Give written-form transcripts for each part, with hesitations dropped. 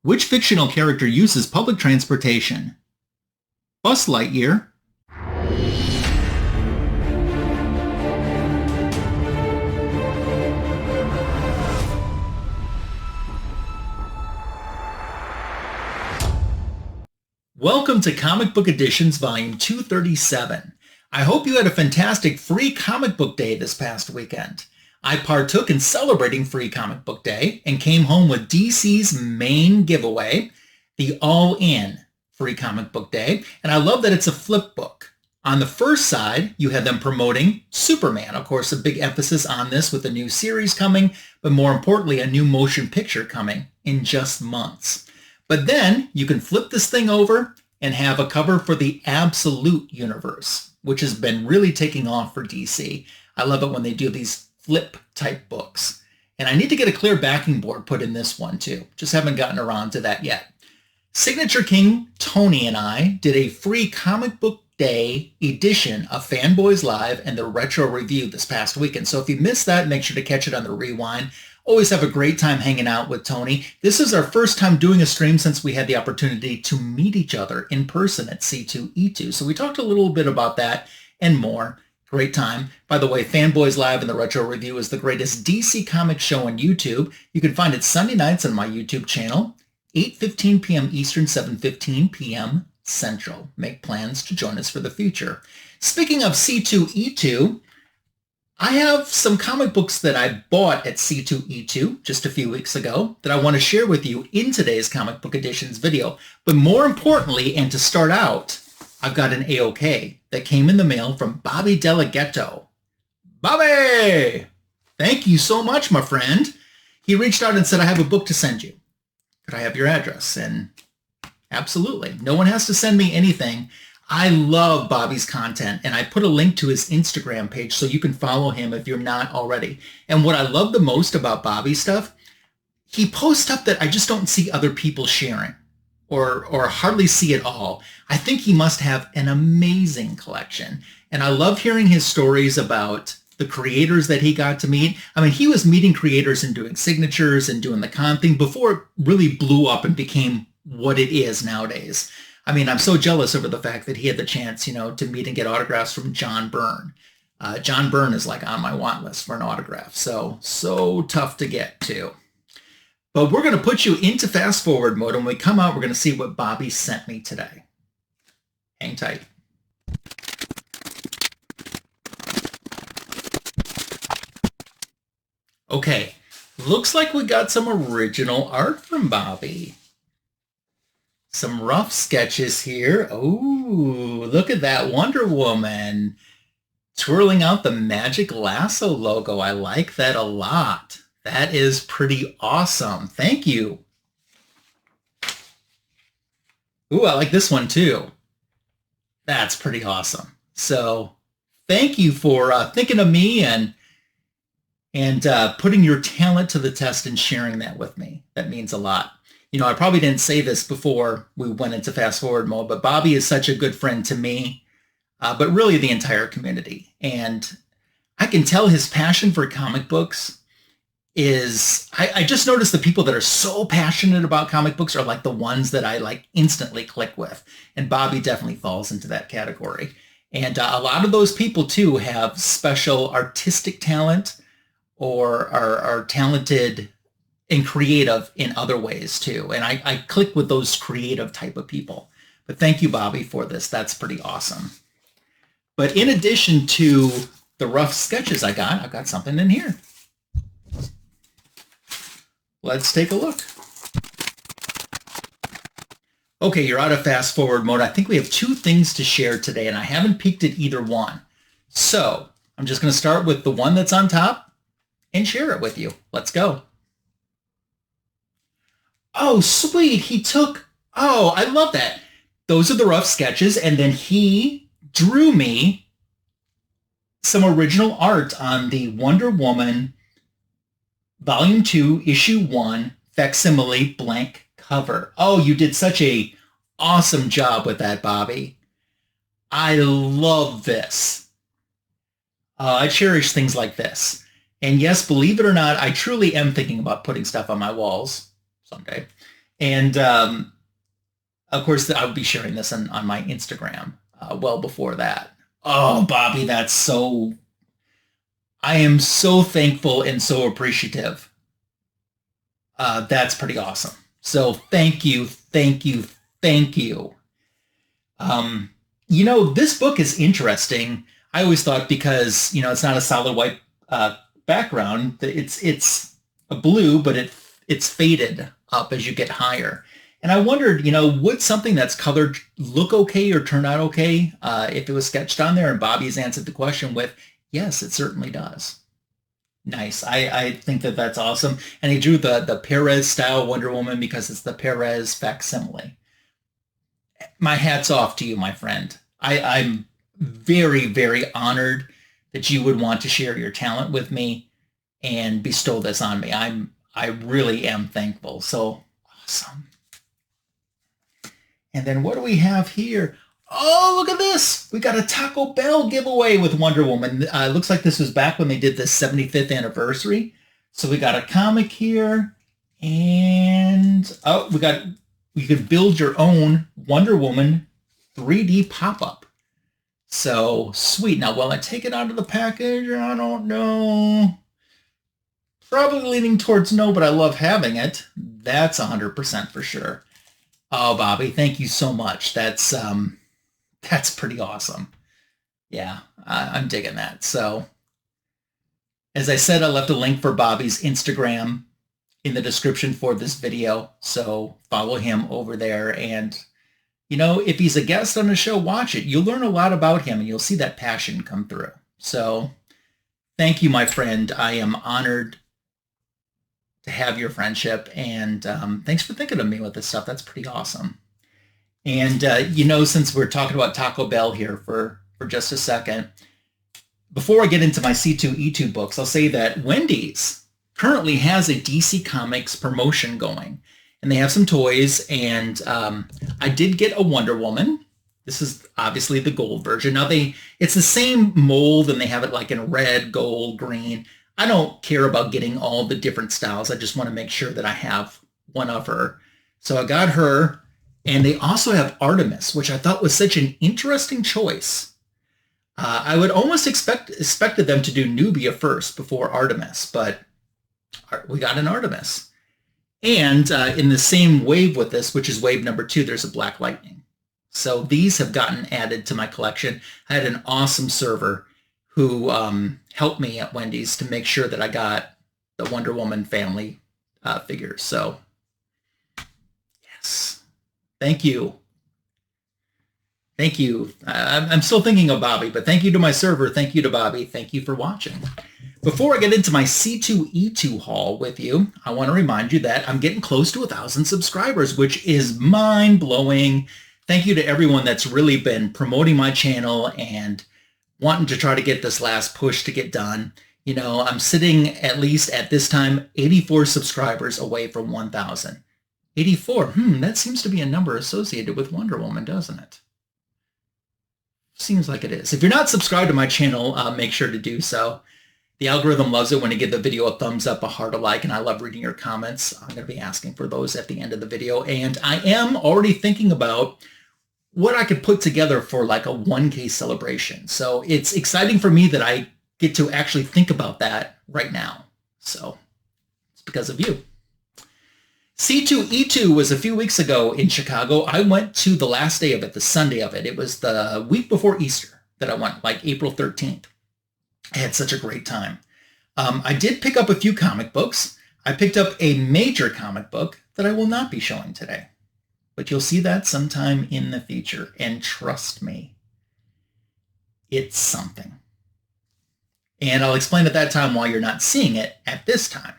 Which fictional character uses public transportation? Buzz Lightyear, Welcome to Comic Book Editions Volume 237. I hope you had a fantastic free comic book day this past weekend. I partook in celebrating Free Comic Book Day and came home with DC's main giveaway, the All-In Free Comic Book Day, and I love that it's a flip book. On the first side, you had them promoting Superman. Of course, a big emphasis on this with a new series coming, but more importantly, a new motion picture coming in just months. But then you can flip this thing over and have a cover for the Absolute Universe, which has been really taking off for DC. I love it when they do these flip type books. And I need to get a clear backing board put in this one too. Just haven't gotten around to that yet. Signature King Tony and I did a free comic book day edition of Fanboys Live and the Retro Review this past weekend. So if you missed that, make sure to catch it on the rewind. Always have a great time hanging out with Tony. This is our first time doing a stream since we had the opportunity to meet each other in person at C2E2. So we talked a little bit about that and more. Great time. By the way, Fanboys Live and the Retro Review is the greatest DC Comics show on YouTube. You can find it Sunday nights on my YouTube channel, 8:15 p.m. Eastern, 7:15 p.m. Central. Make plans to join us for the future. Speaking of C2E2, I have some comic books that I bought at C2E2 just a few weeks ago that I want to share with you in today's Comic Book Editions video. But more importantly, and to start out, I've got an AOK that came in the mail from Bobby DeLaGhetto. Bobby! Thank you so much, my friend. He reached out and said, I have a book to send you. Could I have your address? And absolutely. No one has to send me anything. I love Bobby's content, and I put a link to his Instagram page so you can follow him if you're not already. And what I love the most about Bobby's stuff, he posts stuff that I just don't see other people sharing or hardly see at all. I think he must have an amazing collection. And I love hearing his stories about the creators that he got to meet. I mean, he was meeting creators and doing signatures and doing the con thing before it really blew up and became what it is nowadays. I mean, I'm so jealous over the fact that he had the chance, to meet and get autographs from John Byrne. John Byrne is like on my want list for an autograph. So tough to get to. But we're going to put you into fast forward mode. And when we come out, we're going to see what Bobby sent me today. Hang tight. Okay, looks like we got some original art from Bobby. Some rough sketches here. Oh, look at that Wonder Woman twirling out the Magic Lasso logo. I like that a lot. That is pretty awesome. Thank you. Ooh, I like this one too. That's pretty awesome. So thank you for thinking of me and putting your talent to the test and sharing that with me. That means a lot. I probably didn't say this before we went into fast forward mode, but Bobby is such a good friend to me, but really the entire community. And I can tell his passion for comic books is, I just noticed the people that are so passionate about comic books are like the ones that I like instantly click with. And Bobby definitely falls into that category. And a lot of those people too have special artistic talent or are talented and creative in other ways too. And I click with those creative type of people. But thank you, Bobby, for this. That's pretty awesome. But in addition to the rough sketches I've got something in here. Let's take a look. Okay, you're out of fast forward mode. I think we have two things to share today, and I haven't peeked at either one. So I'm just going to start with the one that's on top and share it with you. Let's go. Oh, sweet. Oh, I love that. Those are the rough sketches. And then he drew me some original art on the Wonder Woman Volume 2, Issue 1, facsimile blank cover. Oh, you did such a awesome job with that, Bobby. I love this. I cherish things like this. And yes, believe it or not, I truly am thinking about putting stuff on my walls someday. And of course, I'll be sharing this on my Instagram well before that. Oh, Bobby, I am so thankful and so appreciative. That's pretty awesome. So thank you, thank you, thank you. This book is interesting. I always thought because, it's not a solid white background, it's a blue, but it's faded up as you get higher. And I wondered, would something that's colored look okay or turn out okay if it was sketched on there? And Bobby's answered the question with, yes, it certainly does. Nice. I think that's awesome. And he drew the Perez style Wonder Woman because it's the Perez facsimile. My hat's off to you, my friend. I'm very, very honored that you would want to share your talent with me and bestow this on me. I really am thankful. So awesome. And then what do we have here? Oh, look at this. We got a Taco Bell giveaway with Wonder Woman. Looks like this was back when they did the 75th anniversary. So we got a comic here. And you could build your own Wonder Woman 3D pop-up. So sweet. Now, will I take it out of the package? I don't know. Probably leaning towards no, but I love having it. That's 100% for sure. Oh, Bobby, thank you so much. That's pretty awesome. Yeah, I'm digging that. So, as I said, I left a link for Bobby's Instagram in the description for this video. So follow him over there. And, if he's a guest on the show, watch it. You'll learn a lot about him and you'll see that passion come through. So thank you, my friend. I am honored to have your friendship. And thanks for thinking of me with this stuff. That's pretty awesome. And, since we're talking about Taco Bell here for just a second, before I get into my C2E2 books, I'll say that Wendy's currently has a DC Comics promotion going. And they have some toys. And I did get a Wonder Woman. This is obviously the gold version. Now, it's the same mold, and they have it like in red, gold, green. I don't care about getting all the different styles. I just want to make sure that I have one of her. So I got her. And they also have Artemis, which I thought was such an interesting choice. I would almost expected them to do Nubia first before Artemis, but we got an Artemis. And in the same wave with this, which is wave number 2, there's a Black Lightning. So these have gotten added to my collection. I had an awesome server who helped me at Wendy's to make sure that I got the Wonder Woman family figures. So, yes. Thank you. Thank you. I'm still thinking of Bobby, but thank you to my server. Thank you to Bobby. Thank you for watching. Before I get into my C2E2 haul with you, I want to remind you that I'm getting close to 1,000 subscribers, which is mind-blowing. Thank you to everyone that's really been promoting my channel and wanting to try to get this last push to get done. I'm sitting, at least at this time, 84 subscribers away from 1,000. 84. That seems to be a number associated with Wonder Woman, doesn't it? Seems like it is. If you're not subscribed to my channel, make sure to do so. The algorithm loves it when you give the video a thumbs up, a heart, a like, and I love reading your comments. I'm going to be asking for those at the end of the video. And I am already thinking about what I could put together for like a 1K celebration. So it's exciting for me that I get to actually think about that right now. So it's because of you. C2E2 was a few weeks ago in Chicago. I went to the last day of it, the Sunday of it. It was the week before Easter that I went, like April 13th. I had such a great time. I did pick up a few comic books. I picked up a major comic book that I will not be showing today. But you'll see that sometime in the future. And trust me, it's something. And I'll explain at that time why you're not seeing it at this time.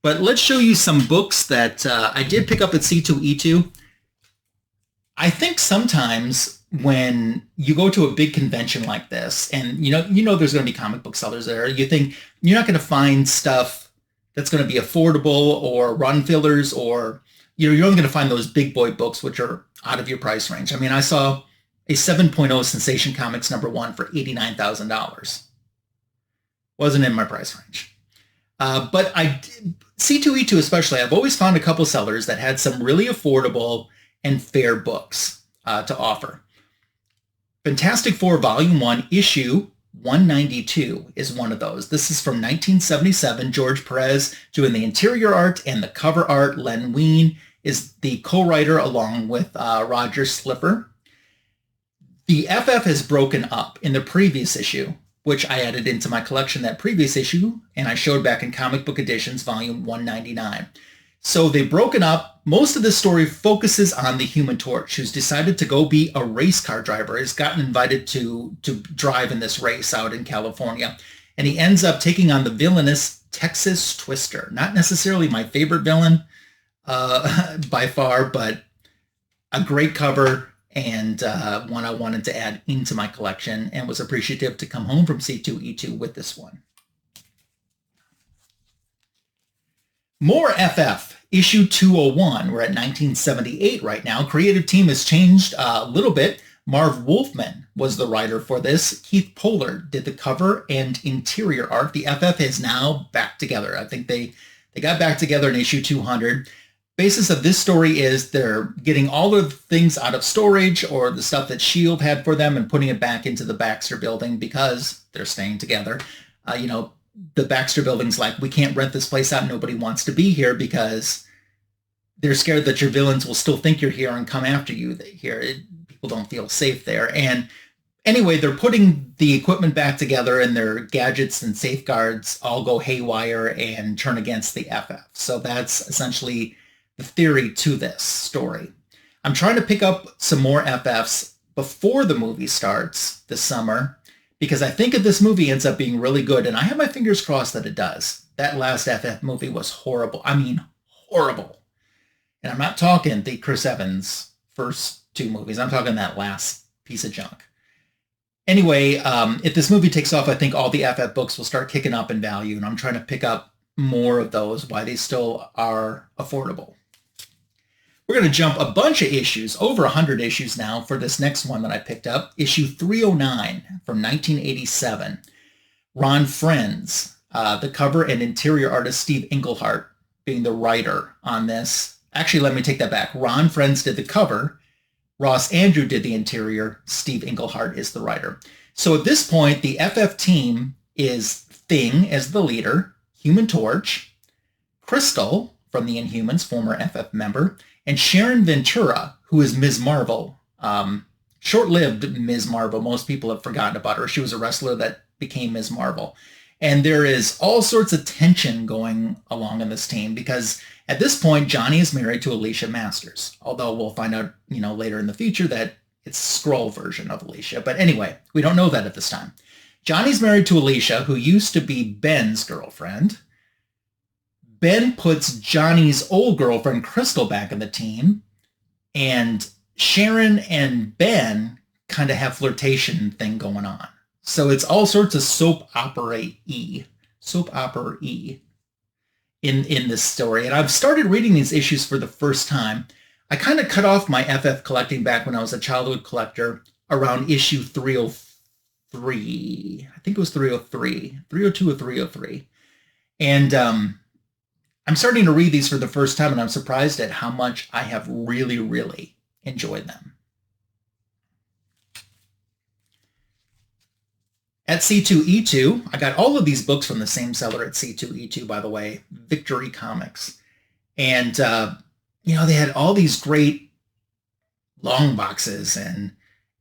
But let's show you some books that I did pick up at C2E2. I think sometimes when you go to a big convention like this, and you know there's going to be comic book sellers there, you think you're not going to find stuff that's going to be affordable or run fillers, or you're only going to find those big boy books which are out of your price range. I mean, I saw a 7.0 Sensation Comics #1 for $89,000. Wasn't in my price range. But C2E2 especially, I've always found a couple sellers that had some really affordable and fair books to offer. Fantastic Four Volume 1, Issue 192 is one of those. This is from 1977. George Perez doing the interior art and the cover art. Len Wein is the co-writer along with Roger Slipper. The FF is broken up in the previous issue, which I added into my collection that previous issue, and I showed back in Comic Book Editions, Volume 199. So they've broken up. Most of this story focuses on the Human Torch, who's decided to go be a race car driver. He's gotten invited to drive in this race out in California. And he ends up taking on the villainous Texas Twister. Not necessarily my favorite villain by far, but a great cover and one I wanted to add into my collection and was appreciative to come home from C2E2 with this one. More FF, issue 201. We're at 1978 right now. Creative team has changed a little bit. Marv Wolfman was the writer for this. Keith Pollard did the cover and interior art. The FF is now back together. I think they got back together in issue 200. Basis of this story is they're getting all of the things out of storage or the stuff that S.H.I.E.L.D. had for them and putting it back into the Baxter building because they're staying together. The Baxter building's like, we can't rent this place out. Nobody wants to be here because they're scared that your villains will still think you're here and come after you here. People don't feel safe there. And anyway, they're putting the equipment back together and their gadgets and safeguards all go haywire and turn against the FF. So that's essentially the theory to this story. I'm trying to pick up some more FFs before the movie starts this summer because I think if this movie ends up being really good, and I have my fingers crossed that it does. That last FF movie was horrible. I mean, horrible. And I'm not talking the Chris Evans first two movies. I'm talking that last piece of junk. Anyway, if this movie takes off, I think all the FF books will start kicking up in value, and I'm trying to pick up more of those while they still are affordable. We're going to jump a bunch of issues, over 100 issues now, for this next one that I picked up, issue 309 from 1987. Ron Frenz, the cover and interior artist Steve Englehart being the writer on this. Actually, let me take that back. Ron Frenz did the cover. Ross Andrew did the interior. Steve Englehart is the writer. So at this point, the FF team is Thing as the leader, Human Torch, Crystal from the Inhumans, former FF member, and Sharon Ventura, who is Ms. Marvel. Short-lived Ms. Marvel. Most people have forgotten about her. She was a wrestler that became Ms. Marvel. And there is all sorts of tension going along in this team because at this point, Johnny is married to Alicia Masters. Although we'll find out, later in the future that it's a Skrull version of Alicia. But anyway, we don't know that at this time. Johnny's married to Alicia, who used to be Ben's girlfriend. Ben puts Johnny's old girlfriend, Crystal, back in the team. And Sharon and Ben kind of have flirtation thing going on. So it's all sorts of soap opera-y in this story. And I've started reading these issues for the first time. I kind of cut off my FF collecting back when I was a childhood collector around issue 303. I think it was 303, 302 or 303. And I'm starting to read these for the first time, and I'm surprised at how much I have really, really enjoyed them. At C2E2, I got all of these books from the same seller at C2E2, by the way, Victory Comics. And, they had all these great long boxes, and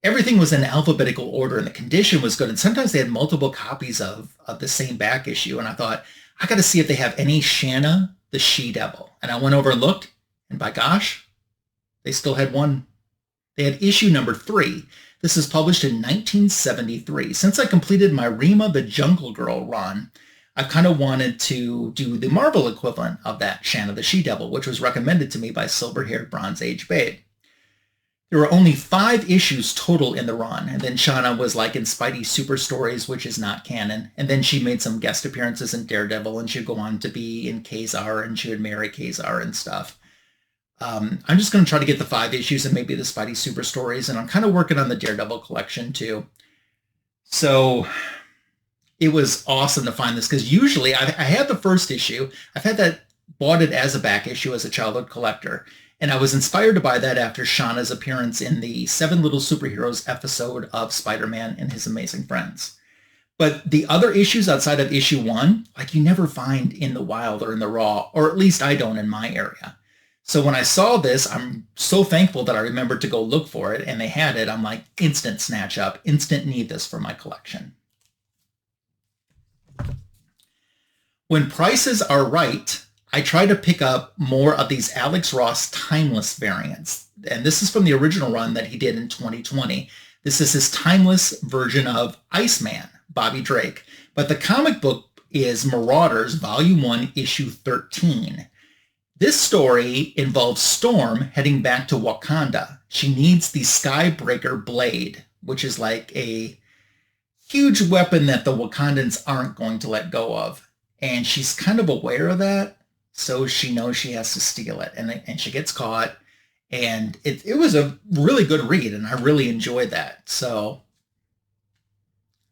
everything was in alphabetical order, and the condition was good. And sometimes they had multiple copies of the same back issue. And I thought, I got to see if they have any Shanna the She-Devil. And I went over and looked, and by gosh, they still had one. They had issue number 3. This is published in 1973. Since I completed my Rima the Jungle Girl run, I've kind of wanted to do the Marvel equivalent of that Shanna the She-Devil, which was recommended to me by silver-haired Bronze Age Babe. There were only 5 issues total in the run, and then Shanna was like in Spidey Super Stories, which is not canon, and then she made some guest appearances in Daredevil, and she'd go on to be in Kazar, and she would marry Kazar and stuff. I'm just going to try to get the 5 issues and maybe the Spidey Super Stories, and I'm kind of working on the Daredevil collection too. So it was awesome to find this, because usually I had the first issue. I've had that bought it as a back issue as a childhood collector. And I was inspired to buy that after Shanna's appearance in the 7 Little Superheroes episode of Spider-Man and His Amazing Friends. But the other issues outside of issue 1, like you never find in the wild or in the raw, or at least I don't in my area. So when I saw this, I'm so thankful that I remembered to go look for it, and they had it. I'm like, instant snatch up, instant need this for my collection. When prices are right, I try to pick up more of these Alex Ross Timeless variants. And this is from the original run that he did in 2020. This is his Timeless version of Iceman, Bobby Drake. But the comic book is Marauders, Volume 1, Issue 13. This story involves Storm heading back to Wakanda. She needs the Skybreaker Blade, which is like a huge weapon that the Wakandans aren't going to let go of. And she's kind of aware of that. So she knows she has to steal it, and she gets caught, and it was a really good read, and I really enjoyed that. So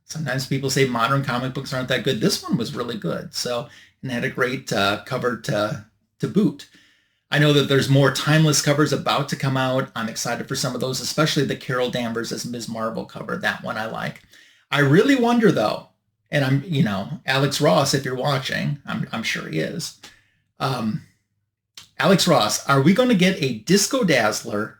sometimes people say modern comic books aren't that good. This one was really good, so, and had a great cover to boot. I know that there's more Timeless covers about to come out. I'm excited for some of those, especially the Carol Danvers as Ms. Marvel cover. That one I like. I really wonder though, and I'm, you know, Alex Ross, if you're watching, I'm sure he is. Alex Ross, are we going to get a Disco Dazzler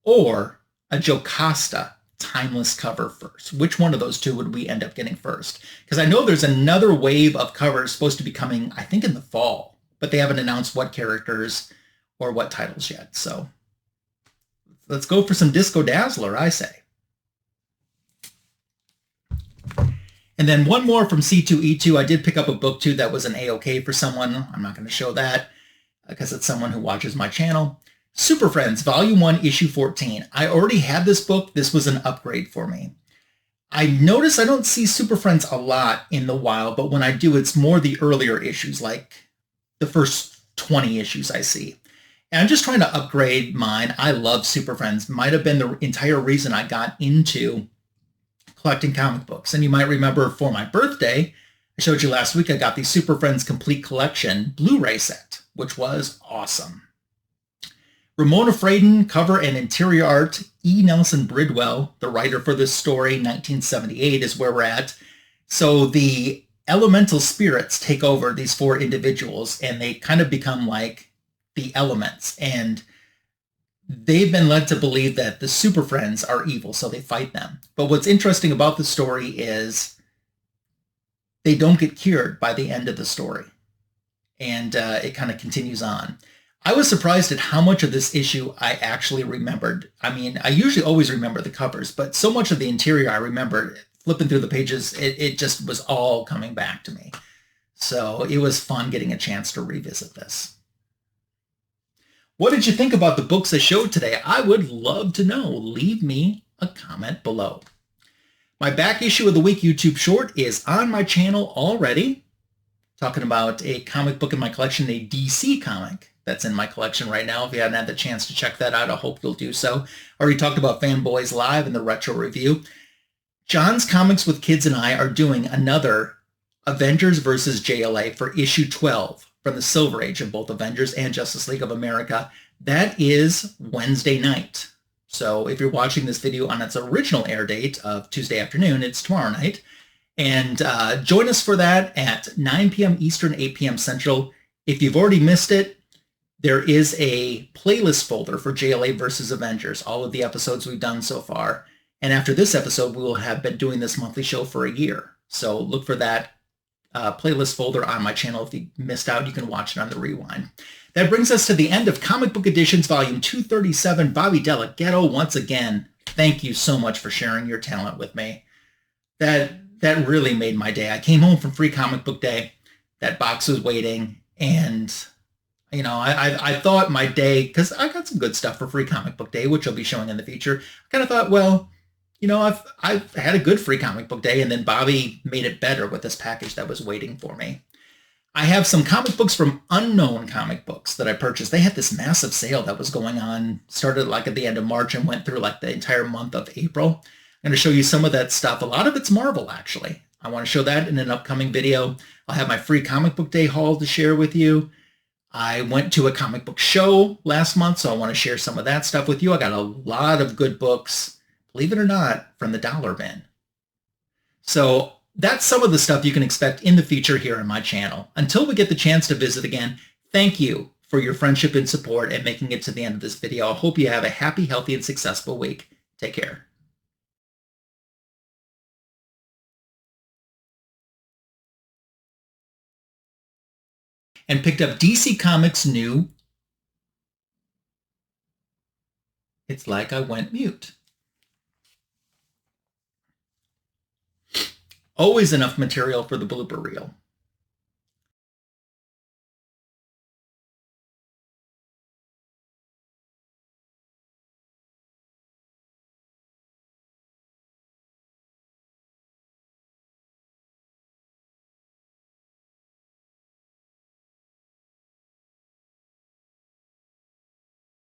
or a Jocasta Timeless cover first? Which one of those two would we end up getting first? Because I know there's another wave of covers supposed to be coming, I think in the fall, but they haven't announced what characters or what titles yet. So let's go for some Disco Dazzler, I say. And then one more from C2E2. I did pick up a book too that was an AOK for someone. I'm not going to show that because it's someone who watches my channel. Super Friends, Volume 1, Issue 14. I already had this book. This was an upgrade for me. I notice I don't see Super Friends a lot in the wild, but when I do, it's more the earlier issues, like the first 20 issues I see. And I'm just trying to upgrade mine. I love Super Friends. Might have been the entire reason I got into collecting comic books. And you might remember for my birthday, I showed you last week, I got the Super Friends Complete Collection Blu-ray set, which was awesome. Ramona Fraden, cover and interior art. E. Nelson Bridwell, the writer for this story, 1978 is where we're at. So the elemental spirits take over these 4 individuals, and they kind of become like the elements. And they've been led to believe that the Super Friends are evil, so they fight them. But what's interesting about the story is they don't get cured by the end of the story. And it kind of continues on. I was surprised at how much of this issue I actually remembered. I mean, I usually always remember the covers, but so much of the interior I remembered. Flipping through the pages, it just was all coming back to me. So it was fun getting a chance to revisit this. What did you think about the books I showed today? I would love to know. Leave me a comment below. My back issue of the week YouTube short is on my channel already. Talking about a comic book in my collection, a DC comic that's in my collection right now. If you haven't had the chance to check that out, I hope you'll do so. I already talked about Fanboys Live in the retro review. John's Comics with Kids and I are doing another Avengers vs. JLA for issue 12. From the Silver Age of both Avengers and Justice League of America. That is Wednesday night. So if you're watching this video on its original air date of Tuesday afternoon, it's tomorrow night. And join us for that at 9 p.m. Eastern, 8 p.m. Central. If you've already missed it, there is a playlist folder for JLA versus Avengers, all of the episodes we've done so far. And after this episode, we will have been doing this monthly show for a year. So look for that playlist folder on my channel. If you missed out, you can watch it on the rewind. That brings us to the end of Comic Book Editions, Volume 237. Bobby DeLaGhetto, once again, thank you so much for sharing your talent with me. That really made my day. I came home from Free Comic Book Day. That box was waiting, and you know, I thought my day, because I got some good stuff for Free Comic Book Day, which I'll be showing in the future. I kind of thought, well, you know, I've had a good Free Comic Book Day, and then Bobby made it better with this package that was waiting for me. I have some comic books from Unknown Comic Books that I purchased. They had this massive sale that was going on, started like at the end of March and went through like the entire month of April. I'm going to show you some of that stuff. A lot of it's Marvel, actually. I want to show that in an upcoming video. I'll have my Free Comic Book Day haul to share with you. I went to a comic book show last month, so I want to share some of that stuff with you. I got a lot of good books, believe it or not, from the dollar bin. So that's some of the stuff you can expect in the future here on my channel. Until we get the chance to visit again, thank you for your friendship and support and making it to the end of this video. I hope you have a happy, healthy, and successful week. Take care. And picked up DC Comics' new It's Like I Went Mute. Always enough material for the blooper reel.